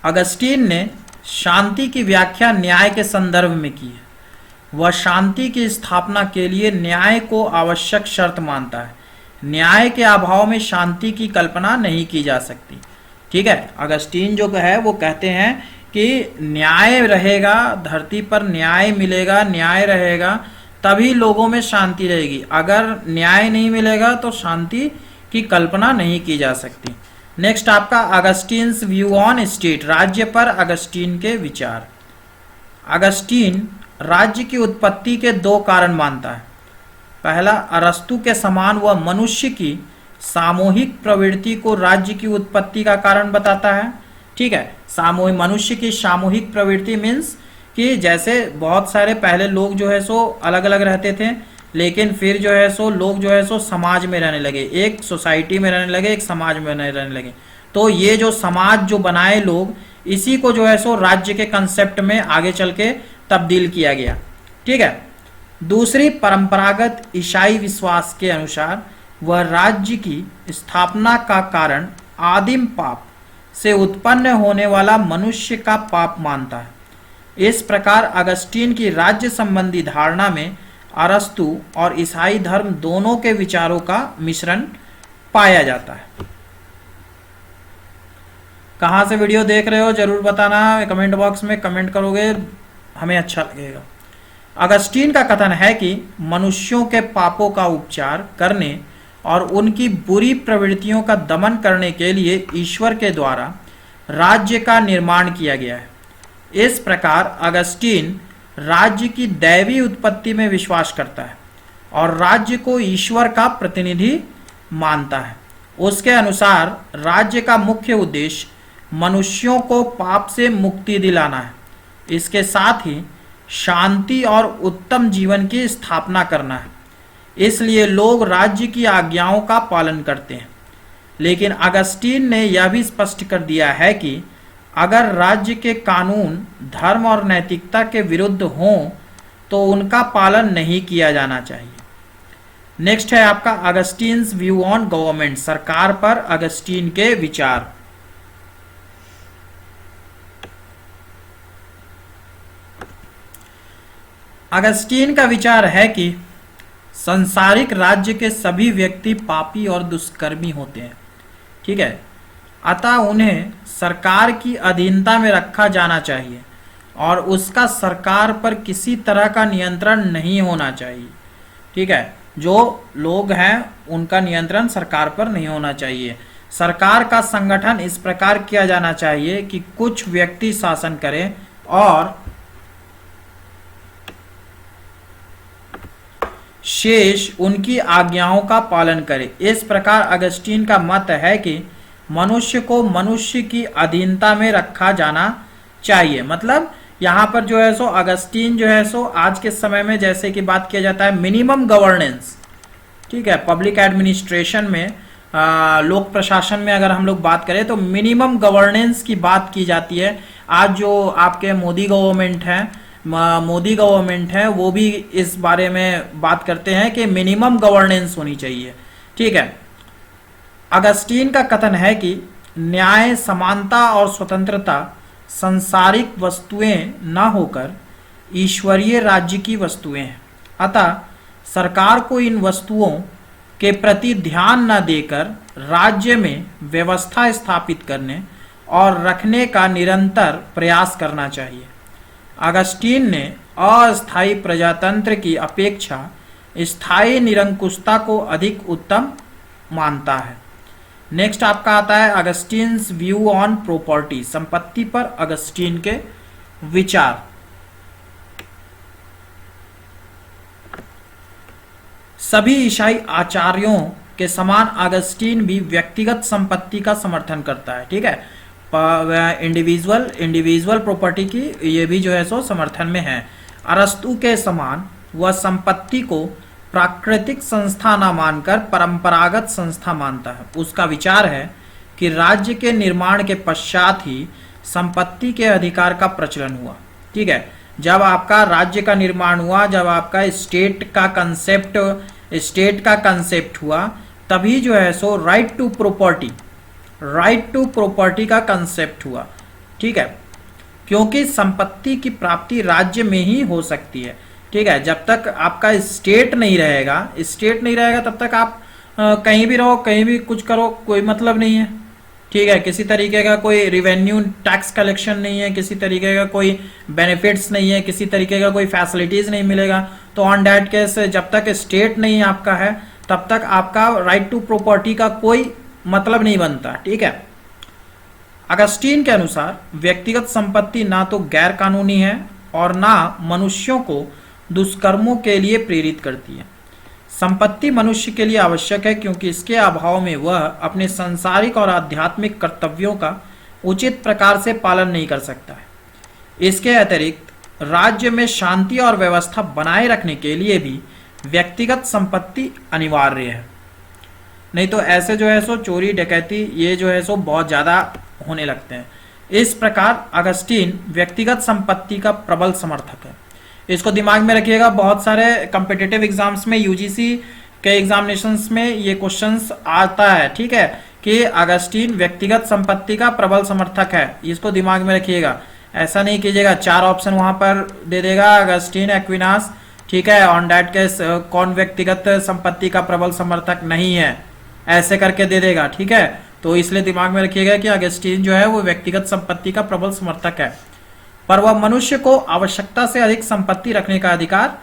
अगस्टीन ने शांति की व्याख्या न्याय के संदर्भ में की है। वह शांति की स्थापना के लिए न्याय को आवश्यक शर्त मानता है। न्याय के अभाव में शांति की कल्पना नहीं की जा सकती। ठीक है, अगस्टीन जो है वो कहते हैं कि न्याय रहेगा, धरती पर न्याय मिलेगा, न्याय रहेगा तभी लोगों में शांति रहेगी। अगर न्याय नहीं मिलेगा तो शांति की कल्पना नहीं की जा सकती। नेक्स्ट आपका अगस्टीन्स व्यू ऑन स्टेट, राज्य पर अगस्टीन के विचार। अगस्टीन राज्य की उत्पत्ति के दो कारण मानता है। पहला, अरस्तु के समान वह मनुष्य की सामूहिक प्रवृत्ति को राज्य की उत्पत्ति का कारण बताता है। ठीक है, सामूहिक मनुष्य की सामूहिक प्रवृत्ति मीन्स कि जैसे बहुत सारे पहले लोग जो है सो अलग अलग रहते थे, लेकिन फिर जो है सो लोग जो है सो समाज में रहने लगे, एक सोसाइटी में रहने लगे, एक समाज में रहने लगे। तो ये जो समाज जो बनाए लोग, इसी को जो है सो राज्य के कंसेप्ट में आगे चल के तब्दील किया गया। ठीक है, दूसरी, परंपरागत ईसाई विश्वास के अनुसार वह राज्य की स्थापना का कारण आदिम पाप से उत्पन्न होने वाला मनुष्य का पाप मानता है। इस प्रकार अगस्टीन की राज्य संबंधी धारणा में अरस्तु और ईसाई धर्म दोनों के विचारों का मिश्रण पाया जाता है। कहाँ से वीडियो देख रहे हो जरूर बताना, कमेंट बॉक्स में कमेंट करोगे हमें अच्छा लगेगा। अगस्टीन का कथन है कि मनुष्यों के पापों का उपचार करने और उनकी बुरी प्रवृत्तियों का दमन करने के लिए ईश्वर के द्वारा राज्य का निर्माण किया गया है। इस प्रकार अगस्टीन राज्य की दैवी उत्पत्ति में विश्वास करता है और राज्य को ईश्वर का प्रतिनिधि मानता है। उसके अनुसार राज्य का मुख्य उद्देश्य मनुष्यों को पाप से मुक्ति दिलाना है, इसके साथ ही शांति और उत्तम जीवन की स्थापना करना है। इसलिए लोग राज्य की आज्ञाओं का पालन करते हैं। लेकिन अगस्टीन ने यह भी स्पष्ट कर दिया है कि अगर राज्य के कानून धर्म और नैतिकता के विरुद्ध हों तो उनका पालन नहीं किया जाना चाहिए। नेक्स्ट है आपका अगस्टीन्स व्यू ऑन गवर्नमेंट, सरकार पर अगस्टीन के विचार। अगस्टीन का विचार है कि सांसारिक राज्य के सभी व्यक्ति पापी और दुष्कर्मी होते हैं। ठीक है, अतः उन्हें सरकार की अधीनता में रखा जाना चाहिए और उसका सरकार पर किसी तरह का नियंत्रण नहीं होना चाहिए। ठीक है, जो लोग हैं उनका नियंत्रण सरकार पर नहीं होना चाहिए। सरकार का संगठन इस प्रकार किया जाना चाहिए कि कुछ व्यक्ति शासन करें और शेष उनकी आज्ञाओं का पालन करे। इस प्रकार अगस्टीन का मत है कि मनुष्य को मनुष्य की अधीनता में रखा जाना चाहिए। मतलब यहाँ पर जो है सो अगस्टीन जो है सो आज के समय में जैसे कि बात किया जाता है मिनिमम गवर्नेंस, ठीक है, पब्लिक एडमिनिस्ट्रेशन में लोक प्रशासन में अगर हम लोग बात करें तो मिनिमम गवर्नेंस की बात की जाती है। आज जो आपके मोदी गवर्नमेंट है वो भी इस बारे में बात करते हैं कि मिनिमम गवर्नेंस होनी चाहिए। ठीक है, अगस्टीन का कथन है कि न्याय, समानता और स्वतंत्रता सांसारिक वस्तुएं न होकर ईश्वरीय राज्य की वस्तुएं हैं। अतः सरकार को इन वस्तुओं के प्रति ध्यान न देकर राज्य में व्यवस्था स्थापित करने और रखने का निरंतर प्रयास करना चाहिए। अगस्टीन ने अस्थायी प्रजातंत्र की अपेक्षा स्थायी निरंकुशता को अधिक उत्तम मानता है। नेक्स्ट आपका आता है अगस्टीन्स व्यू ऑन प्रॉपर्टी, संपत्ति पर अगस्टीन के विचार। सभी ईसाई आचार्यों के समान अगस्टीन भी व्यक्तिगत संपत्ति का समर्थन करता है। ठीक है, इंडिविजुअल प्रॉपर्टी की ये भी जो है सो समर्थन में है। अरस्तु के समान वह संपत्ति को प्राकृतिक संस्था न मानकर परंपरागत संस्था मानता है। उसका विचार है कि राज्य के निर्माण के पश्चात ही संपत्ति के अधिकार का प्रचलन हुआ। ठीक है, जब आपका राज्य का निर्माण हुआ, जब आपका स्टेट का कंसेप्ट हुआ, तभी जो है सो राइट टू प्रॉपर्टी का कंसेप्ट हुआ। ठीक है, क्योंकि संपत्ति की प्राप्ति राज्य में ही हो सकती है। ठीक है, जब तक आपका स्टेट नहीं रहेगा तब तक आप कहीं भी रहो, कहीं भी कुछ करो, कोई मतलब नहीं है। ठीक है, किसी तरीके का कोई रिवेन्यू टैक्स कलेक्शन नहीं है, किसी तरीके का कोई बेनिफिट्स नहीं है, किसी तरीके का कोई फैसिलिटीज नहीं मिलेगा। तो ऑन दैट केस जब तक स्टेट नहीं आपका है तब तक आपका राइट टू प्रॉपर्टी का कोई मतलब नहीं बनता। ठीक है, अगस्टीन के अनुसार व्यक्तिगत संपत्ति ना तो गैर कानूनी है और ना मनुष्यों को दुष्कर्मों के लिए प्रेरित करती है। संपत्ति मनुष्य के लिए आवश्यक है क्योंकि इसके अभाव में वह अपने सांसारिक और आध्यात्मिक कर्तव्यों का उचित प्रकार से पालन नहीं कर सकता है। इसके अतिरिक्त राज्य में शांति और व्यवस्था बनाए रखने के लिए भी व्यक्तिगत संपत्ति अनिवार्य है। नहीं तो ऐसे जो है सो चोरी डकैती ये जो है सो बहुत ज़्यादा होने लगते हैं। इस प्रकार अगस्टीन व्यक्तिगत संपत्ति का प्रबल समर्थक है। इसको दिमाग में रखिएगा, बहुत सारे कॉम्पिटिटिव एग्जाम्स में, यूजीसी के एग्जामिनेशंस में ये क्वेश्चंस आता है। ठीक है, कि अगस्टीन व्यक्तिगत संपत्ति का प्रबल समर्थक है, इसको दिमाग में रखिएगा। ऐसा नहीं कीजिएगा 4 ऑप्शन वहां पर दे देगा अगस्टीन, एक्विनास। ठीक है, ऑन दैट केस कौन व्यक्तिगत संपत्ति का प्रबल समर्थक नहीं है, ऐसे करके दे देगा। ठीक है, तो इसलिए दिमाग में रखिएगा कि अगस्टीन जो है वो व्यक्तिगत संपत्ति का प्रबल समर्थक है, पर वह मनुष्य को आवश्यकता से अधिक संपत्ति रखने का अधिकार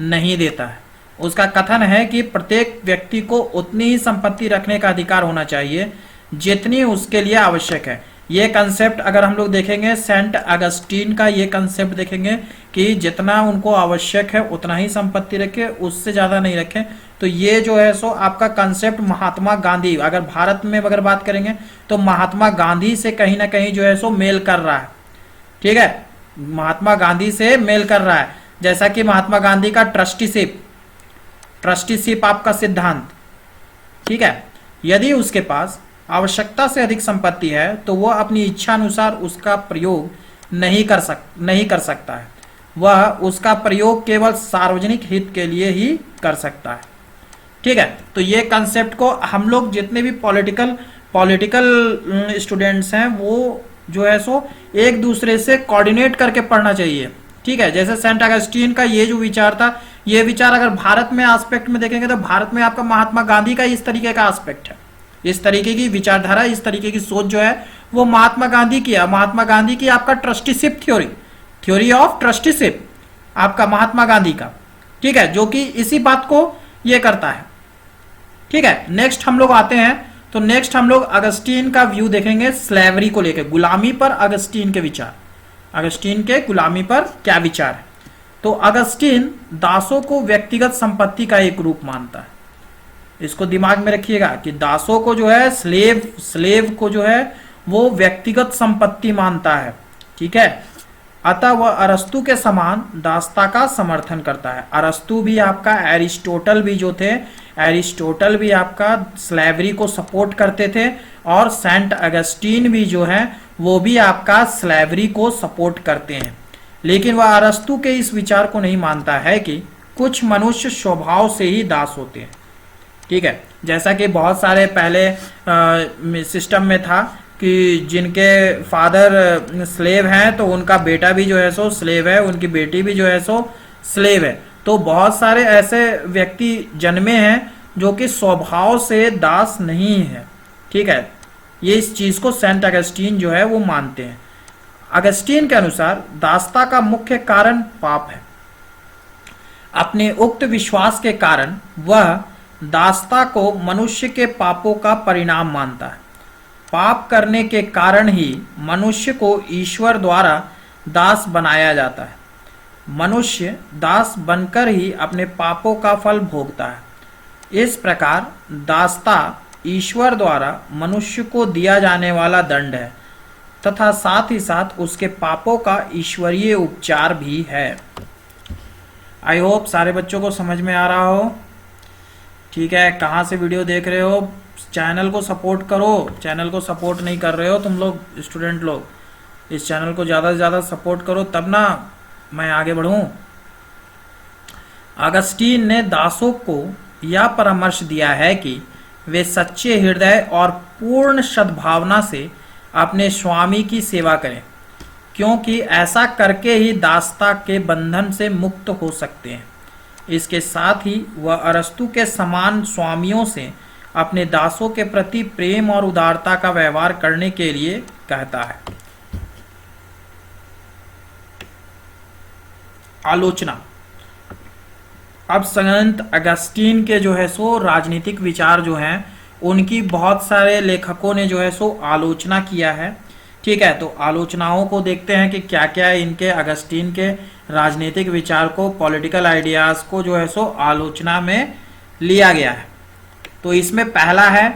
नहीं देता है। उसका कथन है कि प्रत्येक व्यक्ति को उतनी ही संपत्ति रखने का अधिकार होना चाहिए जितनी उसके लिए आवश्यक है। ये कंसेप्ट अगर हम लोग देखेंगे सेंट अगस्टीन का, ये कंसेप्ट देखेंगे कि जितना उनको आवश्यक है उतना ही संपत्ति रखें, उससे ज़्यादा नहीं रखें। तो ये जो है सो आपका कंसेप्ट महात्मा गांधी, अगर भारत में अगर बात करेंगे तो महात्मा गांधी से कहीं ना कहीं जो है सो मेल कर रहा है। ठीक है, महात्मा गांधी से मेल कर रहा है। जैसा कि महात्मा गांधी का ट्रस्टीशिप आपका सिद्धांत। ठीक है, यदि उसके पास आवश्यकता से अधिक संपत्ति है तो वह अपनी इच्छा अनुसार उसका प्रयोग नहीं कर सकता है। वह उसका प्रयोग केवल सार्वजनिक हित के लिए ही कर सकता है। ठीक है, तो ये कंसेप्ट को हम लोग जितने भी पॉलिटिकल स्टूडेंट्स हैं वो जो है सो एक दूसरे से कोऑर्डिनेट करके पढ़ना चाहिए। ठीक है, जैसे सेंट अगस्टीन का ये जो विचार था, ये विचार अगर भारत में एस्पेक्ट में देखेंगे तो भारत में आपका महात्मा गांधी का इस तरीके का एस्पेक्ट है, इस तरीके की विचारधारा, इस तरीके की सोच जो है वो महात्मा गांधी की है। महात्मा गांधी की आपका trusteeship theory, theory of trusteeship आपका महात्मा गांधी का, ठीक है, जो कि इसी बात को ये करता है, ठीक है। नेक्स्ट हम लोग आते हैं, तो नेक्स्ट हम लोग अगस्टीन का व्यू देखेंगे स्लेवरी को लेकर, गुलामी पर अगस्टीन के विचार, अगस्टीन के गुलामी पर क्या विचार है। तो अगस्टीन दासों को व्यक्तिगत संपत्ति का एक रूप मानता है, इसको दिमाग में रखिएगा कि दासों को जो है, स्लेव को जो है वो व्यक्तिगत संपत्ति मानता है, ठीक है। अतः वह अरस्तु के समान दासता का समर्थन करता है। अरस्तु भी आपका, एरिस्टोटल भी जो थे, एरिस्टोटल भी आपका स्लेवरी को सपोर्ट करते थे, और सेंट अगस्टीन भी जो है वो भी आपका स्लेवरी को सपोर्ट करते हैं। लेकिन वह अरस्तु के इस विचार को नहीं मानता है कि कुछ मनुष्य स्वभाव से ही दास होते हैं, ठीक है। जैसा कि बहुत सारे पहले सिस्टम में था कि जिनके फादर स्लेव हैं तो उनका बेटा भी जो है सो स्लेव है, उनकी बेटी भी जो है सो स्लेव है। तो बहुत सारे ऐसे व्यक्ति जन्मे हैं जो कि स्वभाव से दास नहीं है, ठीक है। ये इस चीज को सेंट अगस्टीन जो है वो मानते हैं। अगस्टीन के अनुसार दासता का मुख्य कारण पाप है। अपने उक्त विश्वास के कारण वह दासता को मनुष्य के पापों का परिणाम मानता है। पाप करने के कारण ही मनुष्य को ईश्वर द्वारा दास बनाया जाता है। मनुष्य दास बनकर ही अपने पापों का फल भोगता है। इस प्रकार दासता ईश्वर द्वारा मनुष्य को दिया जाने वाला दंड है तथा साथ ही साथ उसके पापों का ईश्वरीय उपचार भी है। आई होप सारे बच्चों को समझ में आ रहा हो, ठीक है। कहाँ से वीडियो देख रहे हो, चैनल को सपोर्ट करो। चैनल को सपोर्ट नहीं कर रहे हो तुम लोग स्टूडेंट लोग, इस चैनल को ज़्यादा से ज़्यादा सपोर्ट करो, तब ना मैं आगे बढ़ूं। अगस्टीन ने दासों को यह परामर्श दिया है कि वे सच्चे हृदय और पूर्ण सद्भावना से अपने स्वामी की सेवा करें, क्योंकि ऐसा करके ही दासता के बंधन से मुक्त हो सकते हैं। इसके साथ ही वह अरस्तु के समान स्वामियों से अपने दासों के प्रति प्रेम और उदारता का व्यवहार करने के लिए कहता है। आलोचना। अब संत अगस्टीन के जो है सो राजनीतिक विचार जो हैं उनकी बहुत सारे लेखकों ने जो है सो आलोचना किया है, ठीक है। तो आलोचनाओं को देखते हैं कि क्या क्या इनके अगस्टीन के राजनीतिक विचार को, पॉलिटिकल आइडियाज को जो है सो आलोचना में लिया गया है। तो इसमें पहला है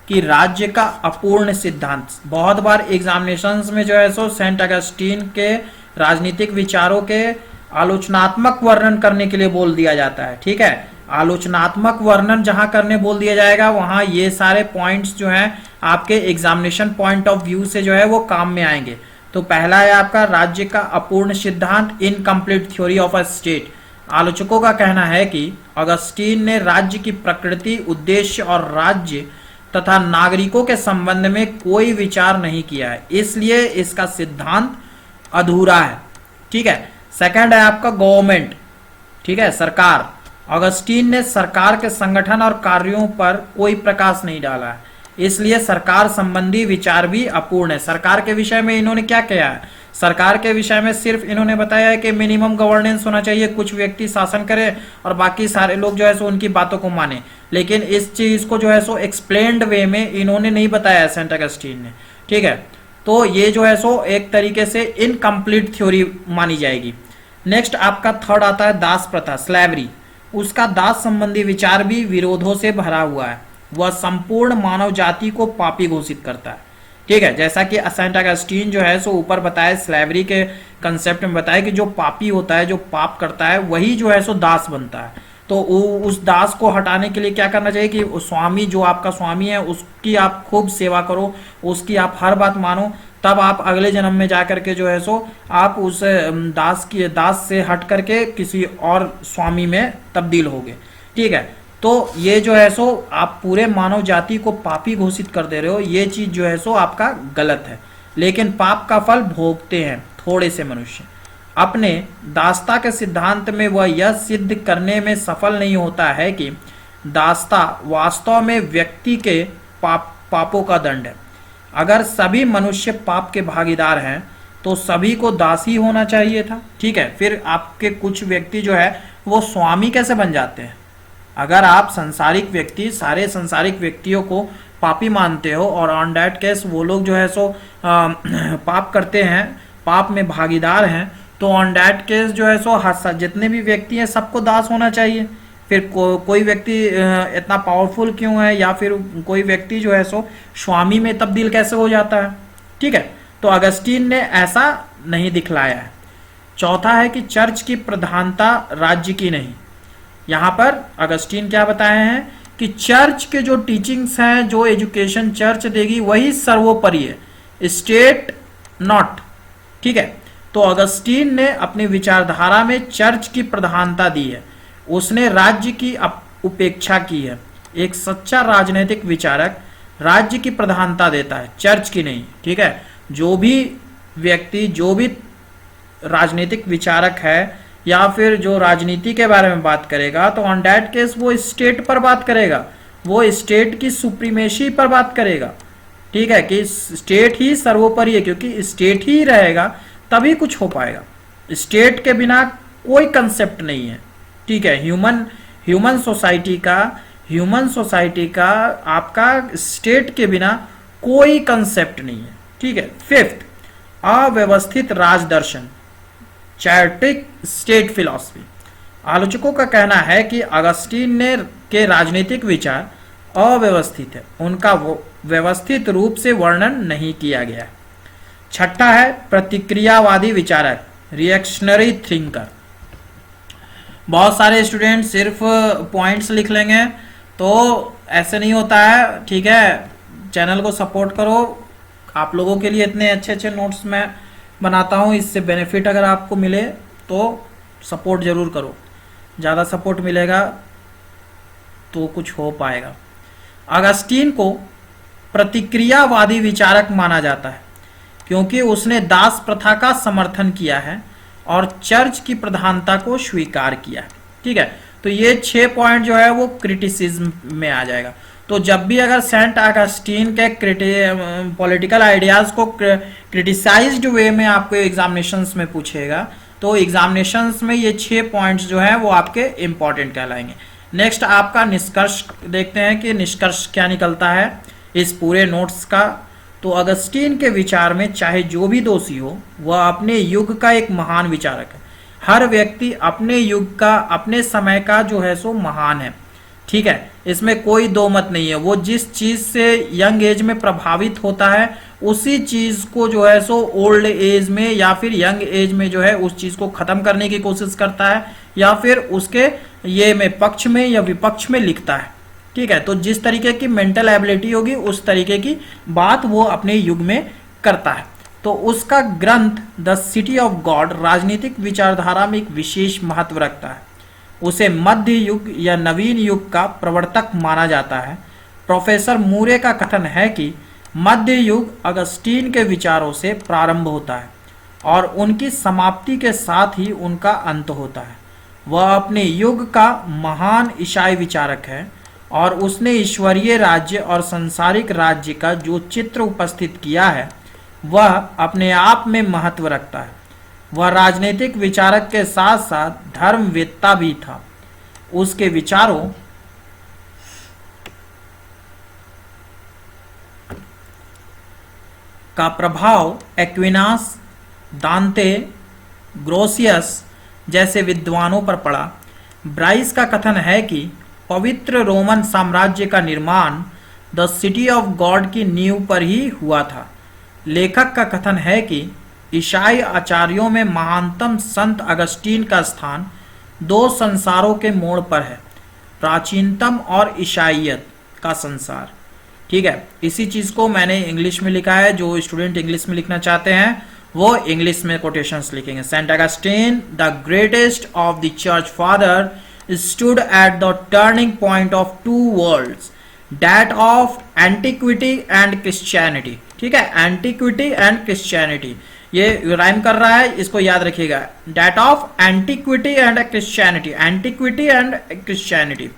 कि राज्य का अपूर्ण सिद्धांत। बहुत बार एग्जामिनेशंस में जो है सो सेंट अगस्टीन के राजनीतिक विचारों के आलोचनात्मक वर्णन करने के लिए बोल दिया जाता है, ठीक है। आलोचनात्मक वर्णन जहां करने बोल दिया जाएगा वहां ये सारे पॉइंट्स जो हैं आपके एग्जामिनेशन पॉइंट ऑफ व्यू से जो है वो काम में आएंगे। तो पहला है आपका राज्य का अपूर्ण सिद्धांत, incomplete theory of a state. आलोचकों का कहना है कि अगस्टीन ने राज्य की प्रकृति, उद्देश्य और राज्य तथा नागरिकों के संबंध में कोई विचार नहीं किया है, इसलिए इसका सिद्धांत अधूरा है, ठीक है। सेकंड है आपका गवर्नमेंट, ठीक है, सरकार। अगस्टीन ने सरकार के संगठन और कार्यों पर कोई प्रकाश नहीं डाला है, इसलिए सरकार संबंधी विचार भी अपूर्ण है। सरकार के विषय में इन्होंने क्या किया है, सरकार के विषय में सिर्फ इन्होंने बताया है कि मिनिमम गवर्नेंस होना चाहिए, कुछ व्यक्ति शासन करे और बाकी सारे लोग जो है सो उनकी बातों को माने। लेकिन इस चीज को जो है सो एक्सप्लेन्ड वे में इन्होंने नहीं बताया सेंट अगस्टीन ने, ठीक है। तो ये जो है सो एक तरीके से इनकम्प्लीट थ्योरी मानी जाएगी। नेक्स्ट आपका थर्ड आता है दास प्रथा, स्लेवरी। उसका दास संबंधी विचार भी विरोधों से भरा हुआ है। वह संपूर्ण मानव जाति को पापी घोषित करता है, ठीक है। जैसा कि सेंट अगस्टीन जो है सो ऊपर बताया, स्लेवरी के कंसेप्ट में बताया कि जो पापी होता है, जो पाप करता है, वही जो है सो दास बनता है। तो उस दास को हटाने के लिए क्या करना चाहिए कि स्वामी, जो आपका स्वामी है, उसकी आप खूब सेवा करो, उसकी आप हर बात मानो, तब आप अगले जन्म में जा करके जो है सो आप उस दास से हट करके किसी और स्वामी में तब्दील होगे, ठीक है। तो ये जो है सो आप पूरे मानव जाति को पापी घोषित कर दे रहे हो, ये चीज जो है सो आपका गलत है। लेकिन पाप का फल भोगते हैं थोड़े से मनुष्य। अपने दासता के सिद्धांत में वह यह सिद्ध करने में सफल नहीं होता है कि दासता वास्तव में व्यक्ति के पापों का दंड है। अगर सभी मनुष्य पाप के भागीदार हैं तो सभी को दासी होना चाहिए था। ठीक है, फिर आपके कुछ व्यक्ति जो है वो स्वामी कैसे बन जाते हैं? अगर आप संसारिक व्यक्ति, सारे संसारिक व्यक्तियों को पापी मानते हो और ऑन दैट केस वो लोग जो है सो पाप करते हैं, पाप में भागीदार हैं, तो ऑन दैट केस जो है सो जितने भी व्यक्ति हैं सबको दास होना चाहिए। फिर कोई व्यक्ति इतना पावरफुल क्यों है, या फिर कोई व्यक्ति जो है सो स्वामी में तब्दील कैसे हो जाता है? ठीक है, तो अगस्टीन ने ऐसा नहीं दिखलाया है। चौथा है कि चर्च की प्रधानता राज्य की नहीं। यहाँ पर अगस्टीन क्या बताए हैं कि चर्च के जो टीचिंग्स हैं, जो एजुकेशन चर्च देगी वही सर्वोपरि है, स्टेट नॉट। ठीक है, तो अगस्टीन ने अपनी विचारधारा में चर्च की प्रधानता दी है, उसने राज्य की उपेक्षा की है। एक सच्चा राजनीतिक विचारक राज्य की प्रधानता देता है, चर्च की नहीं। ठीक है, जो भी व्यक्ति, जो भी राजनीतिक विचारक है या फिर जो राजनीति के बारे में बात करेगा, तो ऑन दैट केस वो स्टेट पर बात करेगा, वो स्टेट की सुप्रीमेसी पर बात करेगा। ठीक है, कि स्टेट ही सर्वोपरि है, क्योंकि स्टेट ही रहेगा तभी कुछ हो पाएगा। स्टेट के बिना कोई कंसेप्ट नहीं है। ठीक है, ह्यूमन सोसाइटी का आपका स्टेट के बिना कोई कंसेप्ट नहीं है। ठीक है, फिफ्थ, अव्यवस्थित राजदर्शन, चैरिटिक स्टेट फिलॉसफी। आलोचकों का कहना है कि अगस्टीन ने के राजनीतिक विचार अव्यवस्थित है, उनका वो व्यवस्थित रूप से वर्णन नहीं किया गया है। छठा है प्रतिक्रियावादी विचारक, रिएक्शनरी थिंकर। बहुत सारे स्टूडेंट सिर्फ पॉइंट्स लिख लेंगे, तो ऐसे नहीं होता है। ठीक है, चैनल को सपोर्ट करो, आप लोगों के लिए इतने अच्छे अच्छे नोट्स मैं बनाता हूँ, इससे बेनिफिट अगर आपको मिले तो सपोर्ट जरूर करो, ज़्यादा सपोर्ट मिलेगा तो कुछ हो पाएगा। अगस्टीन को प्रतिक्रियावादी विचारक माना जाता है क्योंकि उसने दास प्रथा का समर्थन किया है और चर्च की प्रधानता को स्वीकार किया है। ठीक है, तो ये 6 पॉइंट जो है वो क्रिटिसिज्म में आ जाएगा। तो जब भी अगर सेंट अगस्टीन के पॉलिटिकल आइडियाज को क्रिटिसाइज्ड वे में आपको एग्जामिनेशंस में पूछेगा, तो एग्जामिनेशंस में ये 6 पॉइंट्स जो है वो आपके इंपॉर्टेंट कहलाएंगे। नेक्स्ट आपका निष्कर्ष देखते हैं कि निष्कर्ष क्या निकलता है इस पूरे नोट्स का। तो अगस्टीन के विचार में चाहे जो भी दोषी हो, वह अपने युग का एक महान विचारक है। हर व्यक्ति अपने युग का, अपने समय का जो है सो महान है। ठीक है, इसमें कोई दो मत नहीं है। वो जिस चीज से यंग एज में प्रभावित होता है, उसी चीज को जो है सो ओल्ड एज में या फिर यंग एज में जो है उस चीज को खत्म करने की कोशिश करता है, या फिर उसके ये में पक्ष में या विपक्ष में लिखता है। ठीक है, तो जिस तरीके की मेंटल एबिलिटी होगी उस तरीके की बात वो अपने युग में करता है। तो उसका ग्रंथ द सिटी ऑफ गॉड राजनीतिक विचारधारा में एक विशेष महत्व रखता है। उसे मध्य युग या नवीन युग का प्रवर्तक माना जाता है। प्रोफेसर मूरे का कथन है कि मध्य युग अगस्टीन के विचारों से प्रारंभ होता है और उनकी समाप्ति के साथ ही उनका अंत होता है। वह अपने युग का महान ईसाई विचारक है और उसने ईश्वरीय राज्य और सांसारिक राज्य का जो चित्र उपस्थित किया है वह अपने आप में महत्व रखता है। वह राजनीतिक विचारक के साथ साथ धर्मवेत्ता भी था। उसके विचारों का प्रभाव एक्विनास, दांते, ग्रोसियस जैसे विद्वानों पर पड़ा। ब्राइस का कथन है कि पवित्र रोमन साम्राज्य का निर्माण द सिटी ऑफ गॉड की नींव पर ही हुआ था। लेखक का कथन है कि ईसाई आचार्यों में महानतम संत अगस्टीन का स्थान 2 संसारों के मोड़ पर है, प्राचीनतम और ईसाइयत का संसार। ठीक है, इसी चीज को मैंने इंग्लिश में लिखा है। जो स्टूडेंट इंग्लिश में लिखना चाहते हैं वो इंग्लिश में कोटेशंस लिखेंगे। Saint Augustine the greatest of the church father stood at the turning point of 2 worlds, that of antiquity and Christianity। ठीक है, एंटीक्विटी एंड क्रिश्चियनिटी, ये राइम कर रहा है, इसको याद रखिएगा। that of antiquity and Christianity, antiquity and Christianity.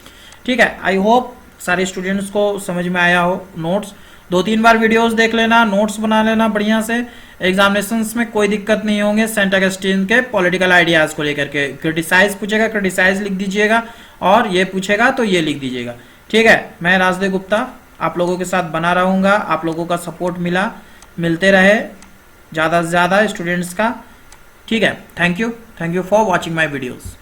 ठीक है, आई होप सारे स्टूडेंट्स को समझ में आया हो। नोट्स 2-3 बार वीडियोस देख लेना, नोट्स बना लेना बढ़िया से। एग्जामिनेशंस में कोई दिक्कत नहीं होंगे सेंट अगस्टिन के पॉलिटिकल आइडियाज को लेकर के। क्रिटिसाइज पूछेगा, क्रिटिसाइज लिख दीजिएगा, और ये पूछेगा तो ये लिख दीजिएगा। ठीक है, मैं राजदेव गुप्ता आप लोगों के साथ बना रहूंगा। आप लोगों का सपोर्ट मिलते रहे ज़्यादा से ज़्यादा स्टूडेंट्स का। ठीक है, thank you for watching my videos.